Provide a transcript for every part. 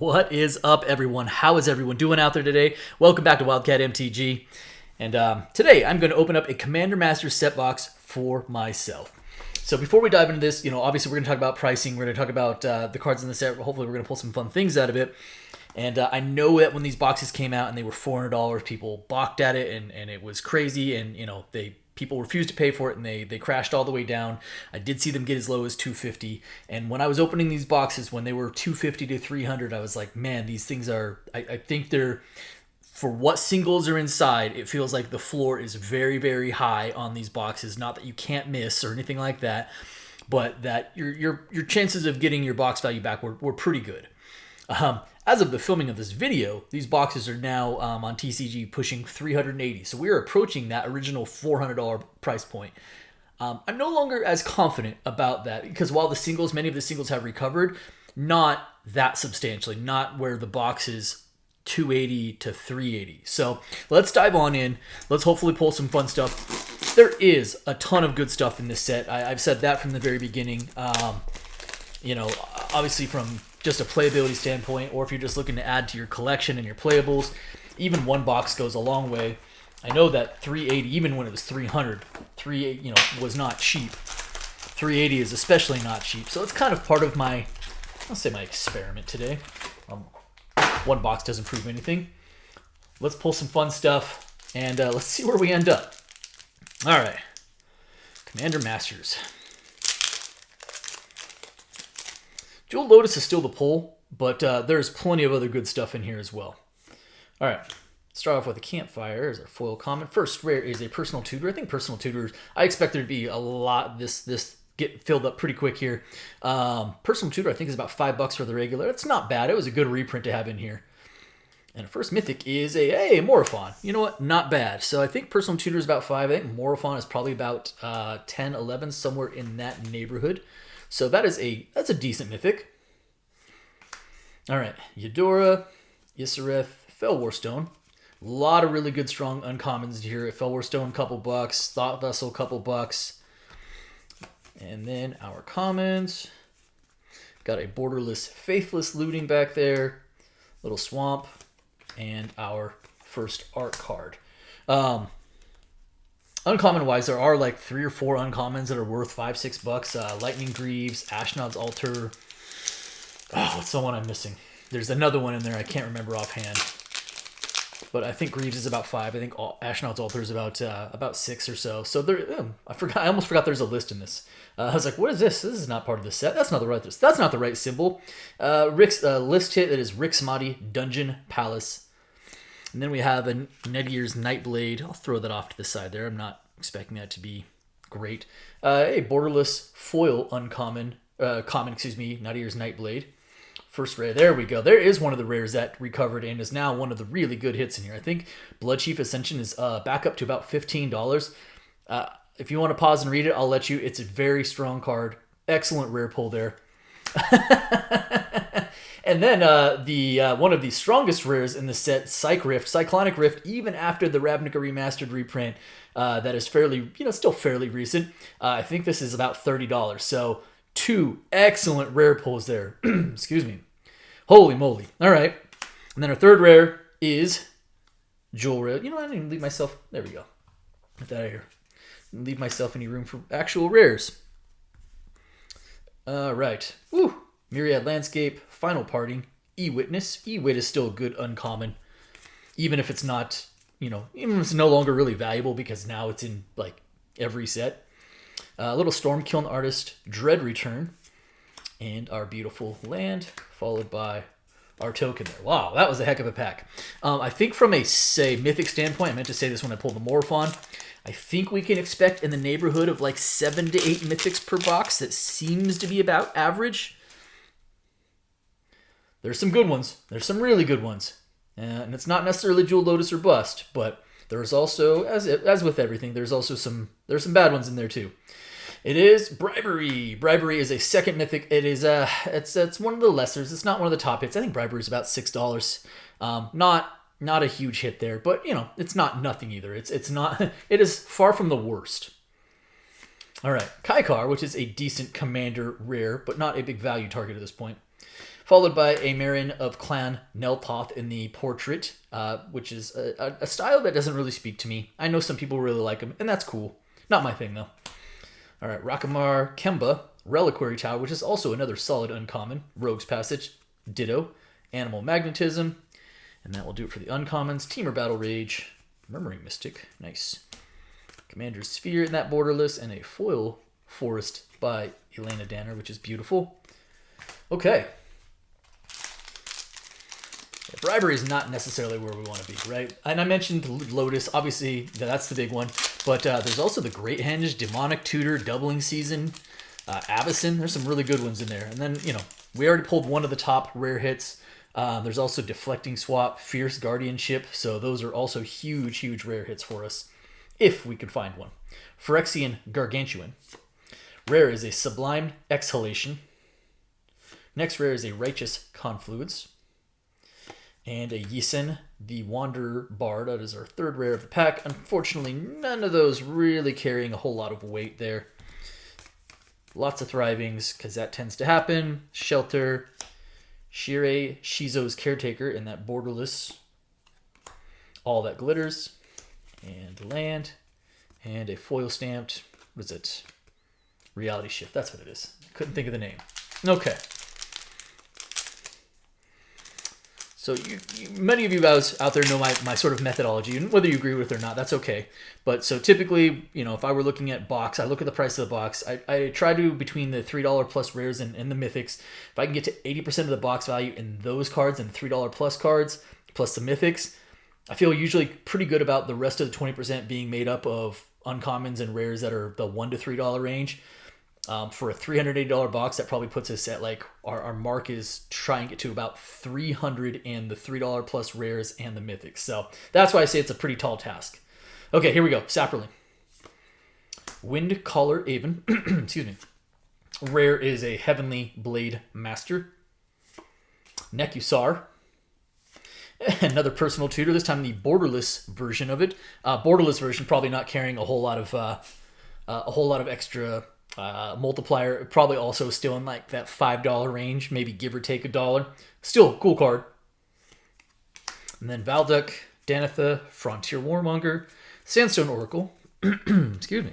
What is up, everyone? How is everyone doing out there today? Welcome back to Wildcat MTG. And today I'm going to open up a Commander Master set box for myself. So before we dive into this, obviously we're going to talk about pricing. We're going to talk about the cards in the set. Hopefully we're going to pull some fun things out of it. And I know that when these boxes came out and they were $400, people balked at it and it was crazy. And, people refused to pay for it and they crashed all the way down. I did see them get as low as $250. And when I was opening these boxes, when they were $250 to $300, I was like, man, these things are, I think they're, for what singles are inside, it feels like the floor is very, very high on these boxes. Not that you can't miss or anything like that, but that your chances of getting your box value back were pretty good. As of the filming of this video, these boxes are now on TCG pushing $380. So we are approaching that original $400 price point. I'm no longer as confident about that because while many of the singles have recovered, not that substantially, not where the box is $280 to $380. So let's dive on in. Let's hopefully pull some fun stuff. There is a ton of good stuff in this set. I've said that from the very beginning. Obviously from just a playability standpoint, or if you're just looking to add to your collection and your playables, even one box goes a long way. I know that 380, even when it was 300, 380, was not cheap. 380 is especially not cheap. So it's kind of part of my experiment today. One box doesn't prove anything. Let's pull some fun stuff and let's see where we end up. All right, Commander Masters. Jewel Lotus is still the pull, but there's plenty of other good stuff in here as well. All right, start off with a Campfire as our foil common. First rare is a Personal Tutor. I think Personal Tutors, I expect there to be a lot. This get filled up pretty quick here. Personal Tutor, I think, is about $5 for the regular. That's not bad. It was a good reprint to have in here. And first Mythic is a Morophon. You know what? Not bad. So I think Personal Tutor is about $5. I think Morophon is probably about 10, 11, somewhere in that neighborhood. So that's a decent Mythic. All right, Eudora, Isareth, Fellwarstone. A lot of really good, strong uncommons here. Fellwarstone, couple bucks. Thought Vessel, couple bucks. And then our commons. Got a Borderless, Faithless Looting back there. Little Swamp. And our first art card. Uncommon-wise, there are like 3 or 4 uncommons that are worth $5, $6. Lightning Greaves, Ashnod's Altar. Oh, what's the one I'm missing? There's another one in there I can't remember offhand. But I think Greaves is about 5. I think Ashnod's Altar is about 6 or so. So there, I almost forgot there's a list in this. I was like, what is this? This is not part of the set. That's not the right symbol. Rick's list hit that is Rixmati Dungeon Palace. And then we have a Nedier's Nightblade. I'll throw that off to the side there. I'm not expecting that to be great. A Borderless Foil uncommon. Nedier's Nightblade. First rare. There we go. There is one of the rares that recovered and is now one of the really good hits in here. I think Bloodchief Ascension is back up to about $15. If you want to pause and read it, I'll let you. It's a very strong card. Excellent rare pull there. And then one of the strongest rares in the set, Cyclonic Rift, even after the Ravnica Remastered reprint, that is still fairly recent. I think this is about $30. So 2 excellent rare pulls there. Excuse me. Holy moly. All right. And then our third rare is Jewel Rare. I didn't even leave myself. There we go. Get that out of here. Didn't leave myself any room for actual rares. All right. Woo. Myriad Landscape, Final Parting, E-Witness. E-Wit is still a good uncommon, even if it's not, even if it's no longer really valuable because now it's in like every set. Little Stormkiln Artist, Dread Return, and our beautiful land, followed by our token there. Wow, that was a heck of a pack. I think from a, Mythic standpoint, I meant to say this when I pulled the Morophon, I think we can expect in the neighborhood of like 7 to 8 Mythics per box. That seems to be about average. There's some good ones. There's some really good ones. And it's not necessarily Jewel Lotus or Bust, but there's also, as with everything, there's some bad ones in there too. It is Bribery. Bribery is a second Mythic. It is it's one of the lessers. It's not one of the top hits. I think Bribery is about $6. Not a huge hit there, but it's not nothing either. It's not. It is far from the worst. All right, Kaikar, which is a decent commander rare, but not a big value target at this point. followed by a Marin of Clan Nelpoth in the portrait, which is a style that doesn't really speak to me. I know some people really like him, and that's cool. Not my thing, though. All right, Rakamar Kemba, Reliquary Tower, which is also another solid uncommon. Rogue's Passage, ditto. Animal Magnetism, and that will do it for the uncommons. Teamer Battle Rage, Murmuring Mystic, nice. Commander's Sphere in that borderless, and a foil Forest by Elena Danner, which is beautiful. Okay. Yeah, bribery is not necessarily where we want to be, right? And I mentioned Lotus, obviously, that's the big one. But there's also the Great Henge, Demonic Tutor, Doubling Season, Avacyn. There's some really good ones in there. And then, we already pulled one of the top rare hits. There's also Deflecting Swap, Fierce Guardianship. So those are also huge, huge rare hits for us, if we could find one. Phyrexian Gargantuan. Rare is a Sublime Exhalation. Next rare is a Righteous Confluence. And a Yisen, the Wanderer Bard. That is our third rare of the pack. Unfortunately, none of those really carrying a whole lot of weight there. Lots of Thrivings, because that tends to happen. Shelter. Shirei Shizo's Caretaker in that borderless. All That Glitters. And land. And a foil stamped, what is it? Reality Shift, that's what it is. Couldn't think of the name. Okay. So many of you guys out there know my sort of methodology, and whether you agree with it or not, that's okay. But so typically, if I were looking at box, I look at the price of the box. I try to, between the $3 plus rares and the mythics, if I can get to 80% of the box value in those cards and $3 plus cards, plus the mythics, I feel usually pretty good about the rest of the 20% being made up of uncommons and rares that are the $1 to $3 range. For a $380 box, that probably puts us at our mark is trying to get to about 300 in the $3 plus rares and the mythics. So that's why I say it's a pretty tall task. Okay, here we go. Saproling. Wind Caller Aven. Excuse me. Rare is a Heavenly Blade Master. Nekusar. Another personal tutor, this time the borderless version of it. Borderless version probably not carrying a whole lot of extra multiplier, probably also still in that $5 range, maybe give or take $1. Still cool card. And then Valduk, Danitha, Frontier Warmonger, Sandstone Oracle. Excuse me.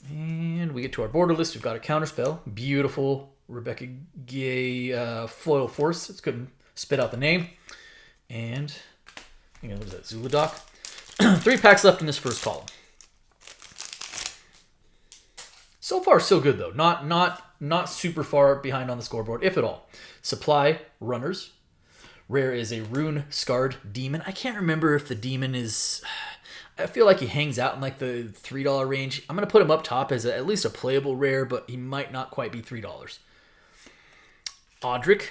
And we get to our borderless. We've got a counterspell. Beautiful Rebecca Gay Foil Force. It's good. Spit out the name. And what is that? Zuladoc. 3 packs left in this first column. So far, so good though. Not super far behind on the scoreboard, if at all. Supply Runners. Rare is a Rune Scarred Demon. I can't remember if the demon is. I feel like he hangs out in the $3 range. I'm gonna put him up top as at least a playable rare, but he might not quite be $3. Audric.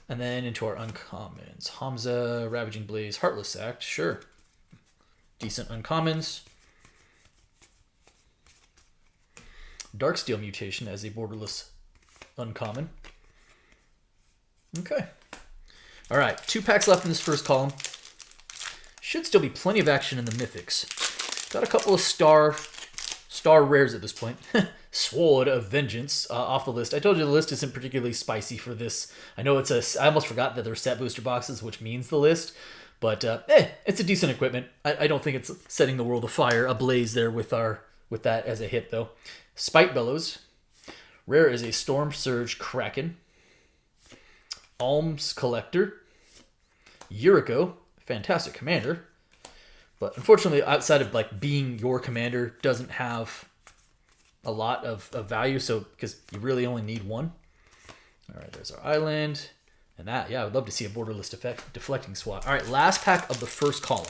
And then into our uncommons. Hamza, Ravaging Blaze, Heartless Act. Sure. Decent uncommons. Darksteel Mutation as a borderless uncommon. Okay. All right. 2 packs left in this first column. Should still be plenty of action in the mythics. Got a couple of star rares at this point. Sword of Vengeance off the list. I told you the list isn't particularly spicy for this. I know I almost forgot that they're set booster boxes, which means the list. But it's a decent equipment. I don't think it's setting the world ablaze there with that as a hit though. Spite Bellows. Rare is a Storm Surge Kraken. Alms Collector. Yuriko. Fantastic commander. But unfortunately, outside of being your commander, doesn't have a lot of value. So because you really only need one. All right, there's our island. And that, I would love to see a borderless deflecting swap. All right, last pack of the first column.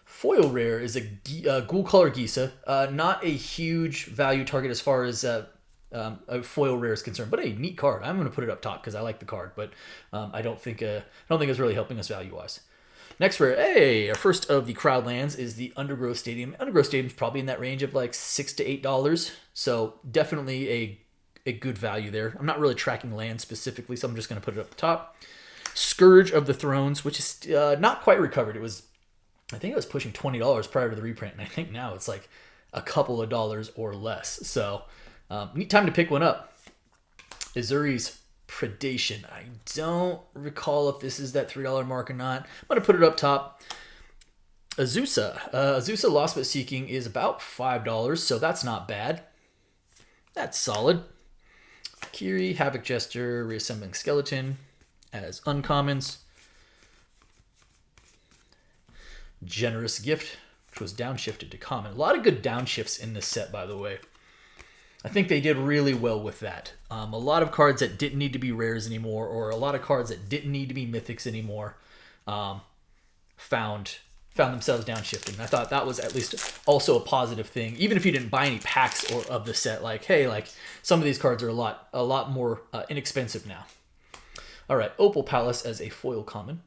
Foil rare is a Ghoul-Color Gisa. Not a huge value target as far as a foil rare is concerned, but a neat card. I'm going to put it up top because I like the card, but I don't think it's really helping us value-wise. Next rare, our first of the crowd lands is the Undergrowth Stadium. Undergrowth Stadium is probably in that range of $6 to $8, so definitely a good value there. I'm not really tracking land specifically, so I'm just going to put it up top. Scourge of the Thrones, which is not quite recovered. It was I think it was pushing $20 prior to the reprint, and I think now it's like a couple of dollars or less. So neat time to pick one up. Azuri's Predation. I don't recall if this is that $3 mark or not. I'm going to put it up top. Azusa Lost But Seeking is about $5, so that's not bad. That's solid. Kiri, Havoc Jester, Reassembling Skeleton as uncommons. Generous Gift, which was downshifted to common. A lot of good downshifts in this set, by the way. I think they did really well with that. A lot of cards that didn't need to be rares anymore, or a lot of cards that didn't need to be mythics anymore, found themselves downshifted. And I thought that was at least also a positive thing, even if you didn't buy any packs or of the set. Like, hey, like some of these cards are a lot more inexpensive now. All right, Opal Palace as a foil common.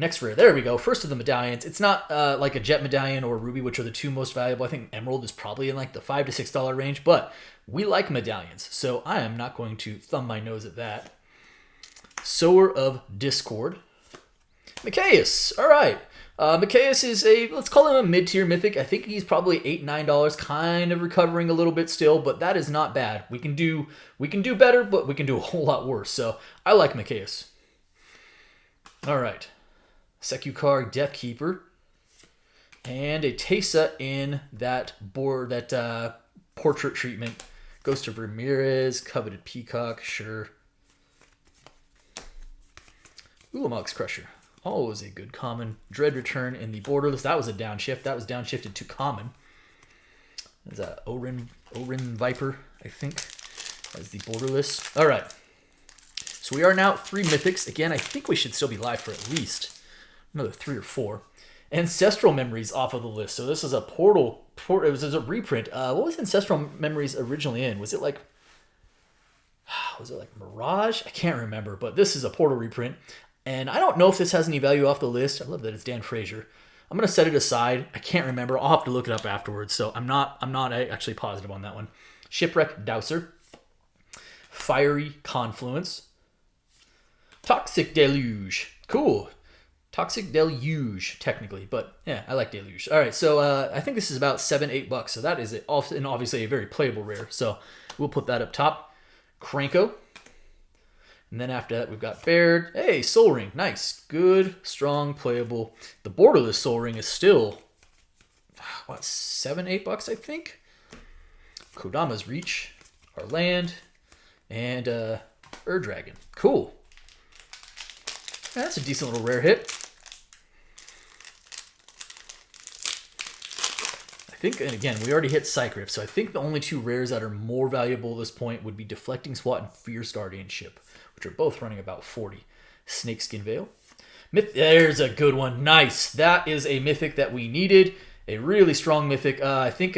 Next rare, there we go. First of the medallions. It's not like a Jet Medallion or Ruby, which are the two most valuable. I think Emerald is probably in like the $5 to $6 range, but we like medallions, so I am not going to thumb my nose at that. Sower of Discord. Mikaeus. All right. Mikaeus is let's call him a mid-tier mythic. I think he's probably $8, $9, kind of recovering a little bit still, but that is not bad. We can do better, but we can do a whole lot worse. So I like Mikaeus. All right. Sekukar Deathkeeper, and a Tesa in that portrait treatment. Ghost of Ramirez, Coveted Peacock, sure. Ulamog's Crusher, always a good common. Dread Return in the borderless. That was a downshift. That was downshifted to common. There's a Orin Viper, I think, as the borderless. All right. So we are now at 3 mythics. Again, I think we should still be live for at least another 3 or 4. Ancestral Memories off of the list. So this is a it was a reprint. What was Ancestral Memories originally in? Was it like Mirage? I can't remember, but this is a Portal reprint. And I don't know if this has any value off the list. I love that it's Dan Frazier. I'm going to set it aside. I can't remember. I'll have to look it up afterwards. So I'm not actually positive on that one. Shipwreck Dowser. Fiery Confluence. Toxic Deluge. Cool. Toxic Deluge, technically, but yeah, I like Deluge. All right, so I think this is about $7, $8, so that is obviously a very playable rare. So we'll put that up top. Cranko, and then after that we've got Baird. Hey, Soul Ring, nice, good, strong, playable. The borderless Soul Ring is still what, $7, $8, I think. Kodama's Reach, our land, and Dragon. Cool. That's a decent little rare hit. I think, and again, we already hit Psych-Rift, so I think the only 2 rares that are more valuable at this point would be Deflecting SWAT and Fierce Guardianship, which are both running about 40. Snakeskin Veil. There's a good one. Nice. That is a mythic that we needed. A really strong mythic. I think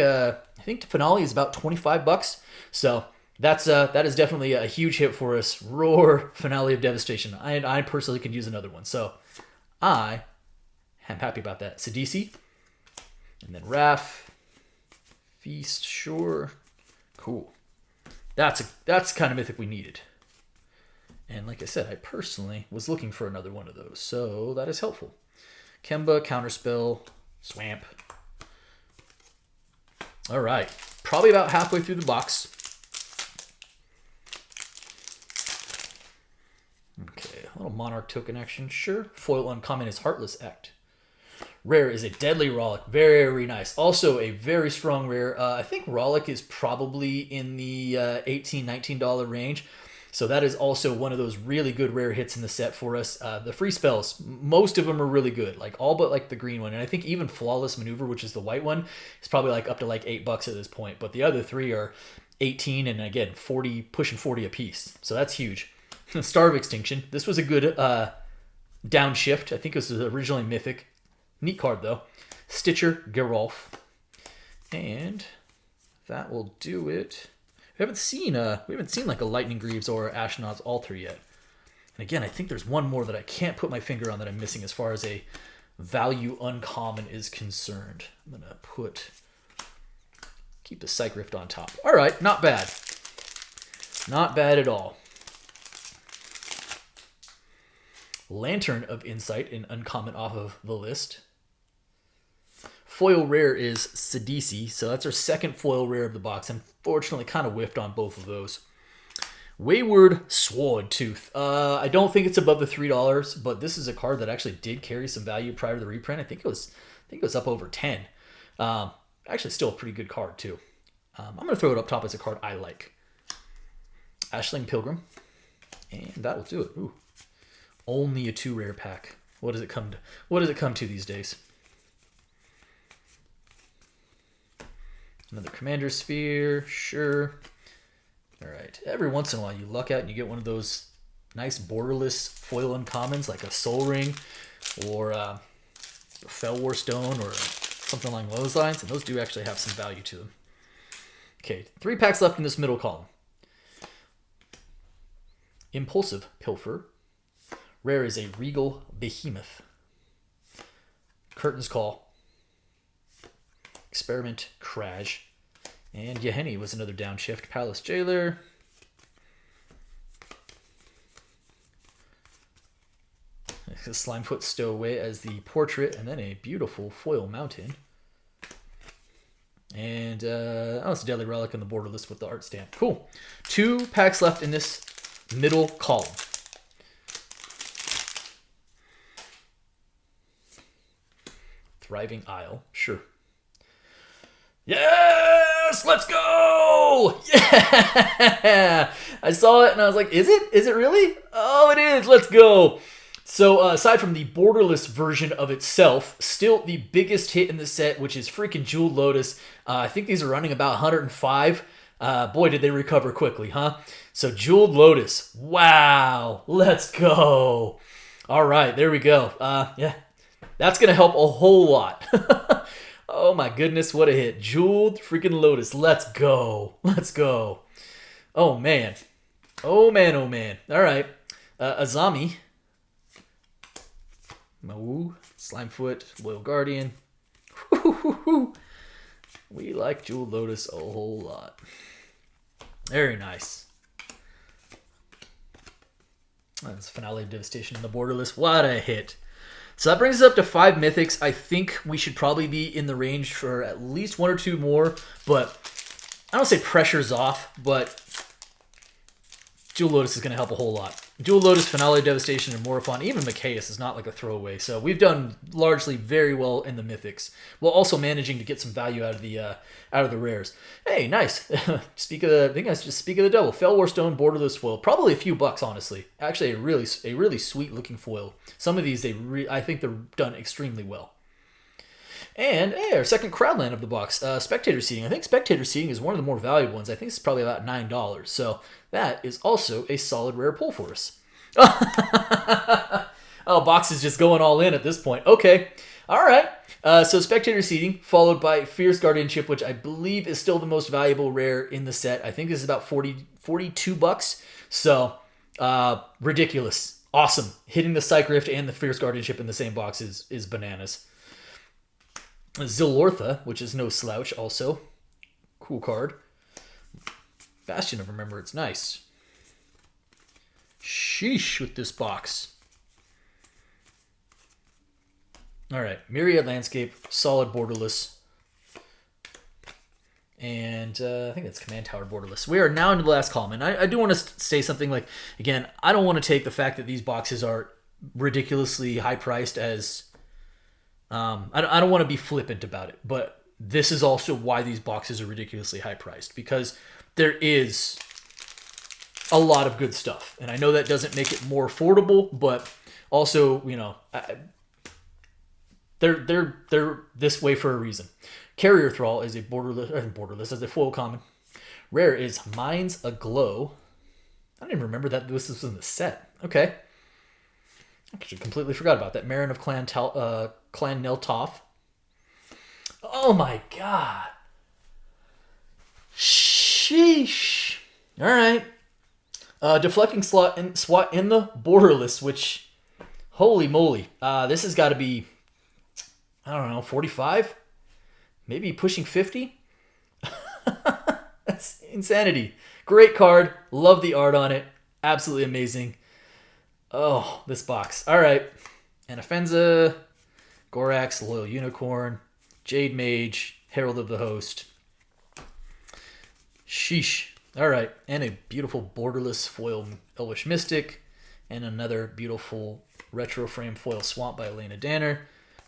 Finale is about $25. So that is definitely a huge hit for us. Roar, Finale of Devastation. I personally could use another one. So I am happy about that. Sidisi. And then Raph. Feast, sure. Cool. That's the kind of mythic we needed. And like I said, I personally was looking for another one of those. So that is helpful. Kemba, Counterspell, Swamp. All right. Probably about halfway through the box. Okay, a little Monarch token action, sure. Foil uncommon is Heartless Act. Rare is a Deadly Rollick. Very nice. Also a very strong rare. I think Rollick is probably in the $18, $19 range. So that is also one of those really good rare hits in the set for us. The free spells, most of them are really good. Like all but like the green one. And I think even Flawless Maneuver, which is the white one, is probably like up to like $8 at this point. But the other 3 are 18 and again 40, pushing 40 a piece. So that's huge. Star of Extinction. This was a good downshift. I think it was originally Mythic. Neat card, though. Stitcher Gerolf. And that will do it. We haven't seen like a Lightning Greaves or Astronaut's Altar yet. And again, I think there's one more that I can't put my finger on that I'm missing as far as a value uncommon is concerned. I'm going to keep the Psych Rift on top. All right, not bad. Not bad at all. Lantern of Insight, an uncommon off of the list. foil rare is Sidisi, so that's our second foil rare of the box. Unfortunately, kind of whiffed on both of those. Wayward Sword Tooth. I don't think it's above the $3, but this is a card that actually did carry some value prior to the reprint. I think it was up over 10. Actually, still a pretty good card too. I'm gonna throw it up top as a card I like. Ashling Pilgrim, and that'll do it. Ooh, only a 2 rare pack. What does it come to? What does it come to these days? Another Commander Sphere, sure. All right. Every once in a while, you luck out and you get one of those nice borderless foil uncommons, like a Soul Ring or a Fell War Stone or something along those lines, and those do actually have some value to them. Okay, 3 packs left in this middle column. Impulsive Pilfer. Rare is a Regal Behemoth. Curtain's Call. Experiment Crash. And Yahenni was another downshift. Palace Jailer. Slimefoot Stowaway as the portrait, and then a beautiful foil mountain. And it's a Deadly Relic on the borderless with the art stamp. Cool. 2 packs left in this middle column. Thriving Isle, sure. Yes, let's go! Yeah! I saw it and I was like, is it? Is it really? Oh, it is. Let's go. So aside from the borderless version of itself, still the biggest hit in the set, which is freaking Jeweled Lotus. I think these are running about 105. Boy, did they recover quickly, huh? So Jeweled Lotus. Wow. Let's go. All right, there we go. Yeah, that's going to help a whole lot. Oh my goodness, what a hit. Jeweled freaking Lotus. Let's go. Let's go. Oh man. Oh man, oh man. All right. Azami. Mau. Slimefoot. Loyal Guardian. We like Jeweled Lotus a whole lot. Very nice. That's Finale of Devastation in the borderless. What a hit. So that brings us up to 5 mythics. I think we should probably be in the range for at least 1 or 2 more, but I don't say pressure's off, but Jeweled Lotus is going to help a whole lot. Jeweled Lotus, Finale of Devastation, and Morphon, even Machias is not like a throwaway. So we've done largely very well in the mythics, while also managing to get some value out of the rares. Hey, nice. Speak of the devil. Fell War Stone, borderless foil. Probably a few bucks, honestly. Actually, a really sweet looking foil. Some of these I think they're done extremely well. And hey, our second Crowdland of the box, Spectator Seating. I think Spectator Seating is one of the more valuable ones. I think it's probably about $9. So that is also a solid rare pull for us. Oh, box is just going all in at this point. Okay. All right. So Spectator Seating, followed by Fierce Guardianship, which I believe is still the most valuable rare in the set. I think this is about 42 bucks. So ridiculous. Awesome. Hitting the Psych Rift and the Fierce Guardianship in the same box is bananas. Zilortha, which is no slouch also. Cool card. Bastion of Remembrance, nice. Sheesh with this box. All right, Myriad Landscape, solid borderless. And I think that's Command Tower borderless. We are now into the last column, and I do want to say something like, again, I don't want to take the fact that these boxes are ridiculously high priced as... I don't want to be flippant about it, but this is also why these boxes are ridiculously high priced, because there is a lot of good stuff. And I know that doesn't make it more affordable, but also, you know, they're this way for a reason. Carrier Thrall is a borderless as a foil common. Rare is Minds Aglow. I didn't even remember that this was in the set. Okay. I actually completely forgot about that. Marin of Clan Neltoff. Oh my god. Sheesh. All right. Deflecting SWAT in the borderless, which, holy moly. This has got to be, I don't know, 45? Maybe pushing 50? That's insanity. Great card. Love the art on it. Absolutely amazing. Oh, this box. All right. Anafenza, Gorax, Loyal Unicorn, Jade Mage, Herald of the Host. Sheesh. All right, and a beautiful borderless foil Elvish Mystic, and another beautiful retro frame foil Swamp by Elena Danner.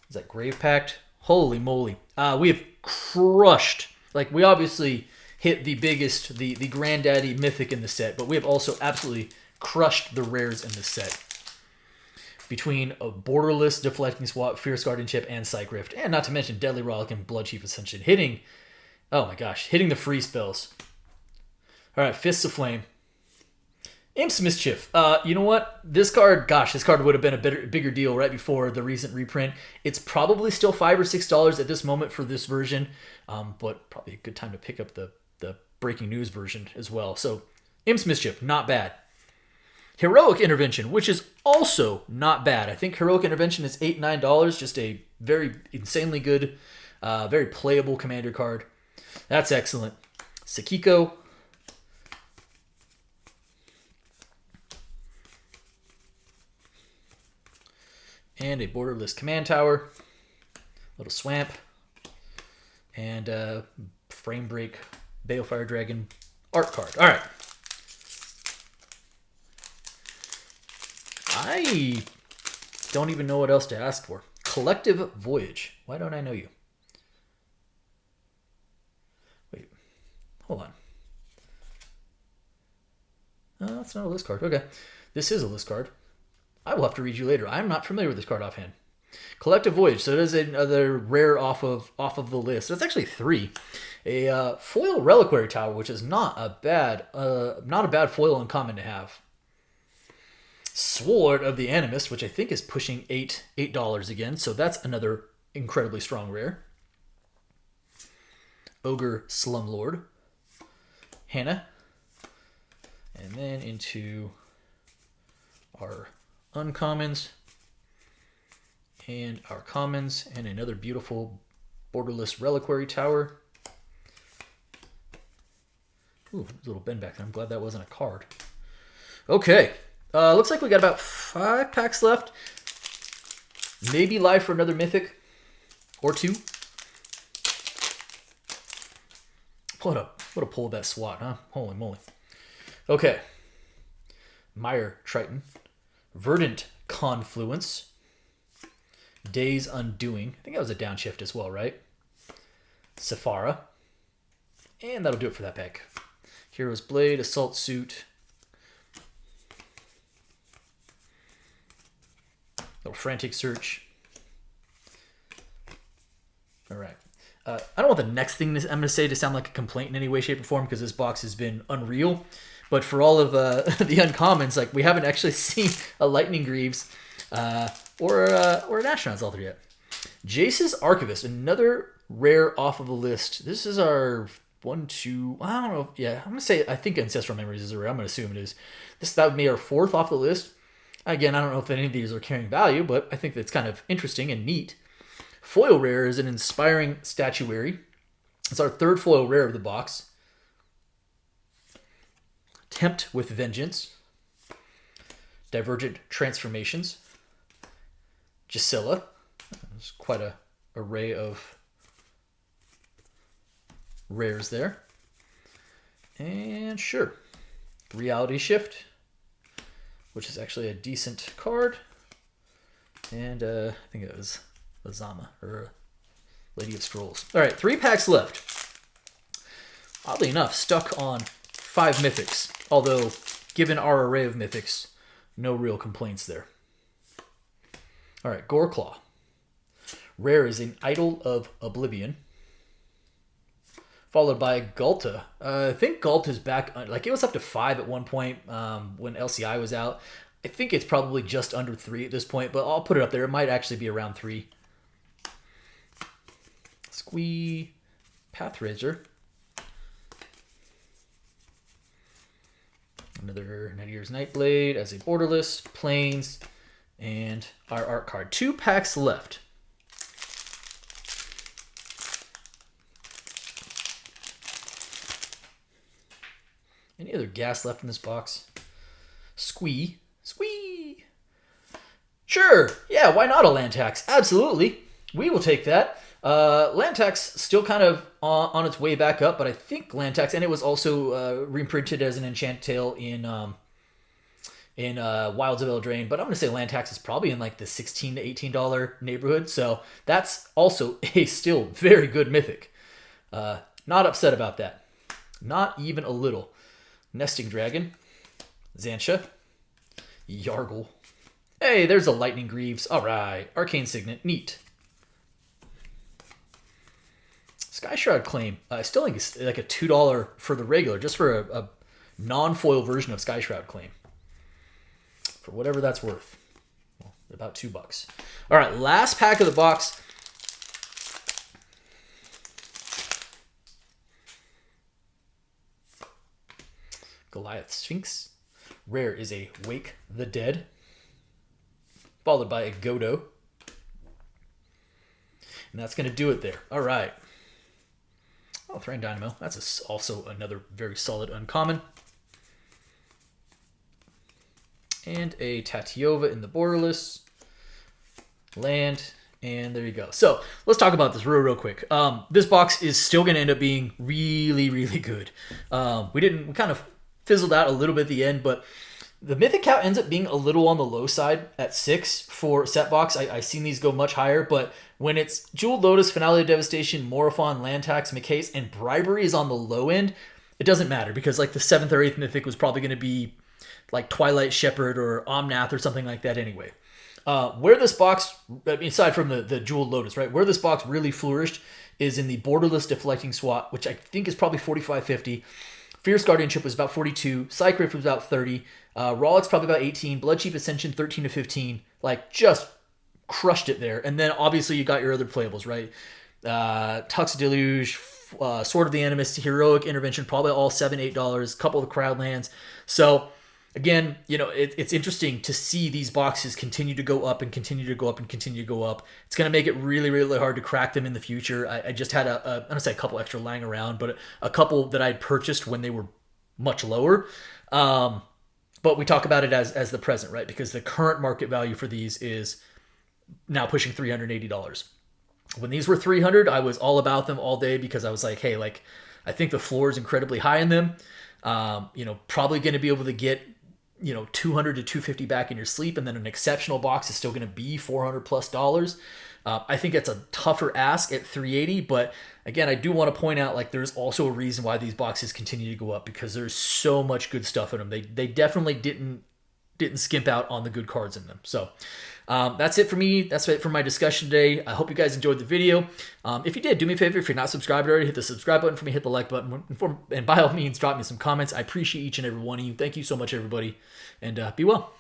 Is that Grave Pact? Holy moly. We have crushed. Like, we obviously hit the biggest, the granddaddy mythic in the set, but we have also absolutely crushed the rares in the set. Between a borderless Deflecting Swap, Fierce Guardianship, and Psych Rift, and not to mention Deadly Rollick and Bloodchief Ascension, hitting, oh my gosh, hitting the free spells. All right, Fists of Flame. Imps Mischief. You know what? This card, gosh, this card would have been a bigger deal right before the recent reprint. It's probably still $5 or $6 at this moment for this version, but probably a good time to pick up the breaking news version as well. So, Imps Mischief, not bad. Heroic Intervention, which is also not bad. I think Heroic Intervention is $8, $9. Just a very insanely good, very playable commander card. That's excellent. Sekiko. And a borderless command tower, little swamp, and frame break Balefire Dragon art card. All right. I don't even know what else to ask for. Collective Voyage. Why don't I know you? Wait, hold on. Oh, that's not a list card. Okay, this is a list card. I will have to read you later. I'm not familiar with this card offhand. Collective Voyage. So it is another rare off of the list. That's actually 3. A foil Reliquary Tower, which is not a bad foil uncommon to have. Sword of the Animist, which I think is pushing $8 again. So that's another incredibly strong rare. Ogre Slumlord. Hannah. And then into our uncommons and our commons, and another beautiful borderless Reliquary Tower. Ooh, a little bend back there. I'm glad that wasn't a card. Okay, looks like we got about 5 packs left. Maybe live for another mythic or 2. What a pull of that SWAT, huh? Holy moly. Okay, Mire Triton. Verdant Confluence. Day's Undoing. I think that was a downshift as well, right? Sephara. And that'll do it for that pack. Hero's Blade, Assault Suit. Little Frantic Search. All right. I don't want the next thing I'm going to say to sound like a complaint in any way, shape, or form, because this box has been unreal. But for all of the uncommons, like, we haven't actually seen a Lightning Greaves or an Astronaut's Altar yet. Jace's Archivist, another rare off of the list. This is our 1, 2, I don't know. Yeah, I'm going to say, I think Ancestral Memories is a rare. I'm going to assume it is. That would be our 4th off the list. Again, I don't know if any of these are carrying value, but I think that's kind of interesting and neat. Foil rare is an Inspiring Statuary. It's our 3rd foil rare of the box. Tempt with Vengeance. Divergent Transformations. Gisela. There's quite an array of rares there. And sure. Reality Shift, which is actually a decent card. And I think it was Azama, or Lady of Scrolls. All right, 3 packs left. Oddly enough, stuck on 5 mythics. Although, given our array of mythics, no real complaints there. All right, Goreclaw. Rare is an Idol of Oblivion. Followed by Ghalta. I think Ghalta's back, like, it was up to 5 at one point when LCI was out. I think it's probably just under 3 at this point, but I'll put it up there. It might actually be around 3. Squee. Pathrazor. Another Nightier's Nightblade as a borderless, plains, and our art card. 2 packs left. Any other gas left in this box? Squee. Squee! Sure! Yeah, why not a land tax? Absolutely. We will take that. Lantax still kind of on its way back up, but I think Lantax, and it was also reprinted as an Enchant Tail in Wilds of Eldraine, but I'm going to say Lantax is probably in like the $16 to $18 neighborhood, so that's also a still very good mythic. Not upset about that. Not even a little. Nesting Dragon, Xantia, Yargle. Hey, there's a Lightning Greaves. All right. Arcane Signet. Neat. Sky Shroud Claim. I still think it's like a $2 for the regular, just for a non-foil version of Sky Shroud Claim. For whatever that's worth. Well, about $2. All right, last pack of the box. Goliath Sphinx. Rare is a Wake the Dead. Followed by a Godo. And that's going to do it there. All right. Oh, Thran Dynamo. That's also another very solid uncommon. And a Tatiova in the borderless. Land. And there you go. So let's talk about this real quick. This box is still going to end up being really, really good. We kind of fizzled out a little bit at the end, but the Mythic Count ends up being a little on the low side at 6 for set box. I've seen these go much higher, but when it's Jeweled Lotus, Finale of Devastation, Morophon, Lantax, McCase, and Bribery is on the low end, it doesn't matter because like the 7th or 8th Mythic was probably going to be like Twilight Shepherd or Omnath or something like that anyway. Where this box, aside from the Jeweled Lotus, right? Where this box really flourished is in the Borderless Deflecting SWAT, which I think is probably 45-50. Fierce Guardianship was about 42. Psych Rift was about 30. Rawlix probably about 18. Bloodchief Ascension 13 to 15. Like just crushed it there. And then obviously you got your other playables, right? Tux Deluge, Sword of the Animist, Heroic Intervention, probably all $7, $8. Couple of the crowd lands. So again, you know, it's interesting to see these boxes continue to go up and continue to go up and continue to go up. It's going to make it really, really hard to crack them in the future. I just had I don't say a couple extra lying around, but a couple that I'd purchased when they were much lower. But we talk about it as the present, right? Because the current market value for these is now pushing $380. When these were $300, I was all about them all day because I was like, hey, like I think the floor is incredibly high in them. You know, probably going to be able to get, you know, $200 to $250 back in your sleep, and then an exceptional box is still going to be $400+. I think it's a tougher ask at $380, but again, I do want to point out like there's also a reason why these boxes continue to go up because there's so much good stuff in them. They definitely didn't skimp out on the good cards in them. So that's it for me. That's it for my discussion today. I hope you guys enjoyed the video. If you did, do me a favor. If you're not subscribed already, hit the subscribe button for me, hit the like button, and by all means, drop me some comments. I appreciate each and every one of you. Thank you so much, everybody, and be well.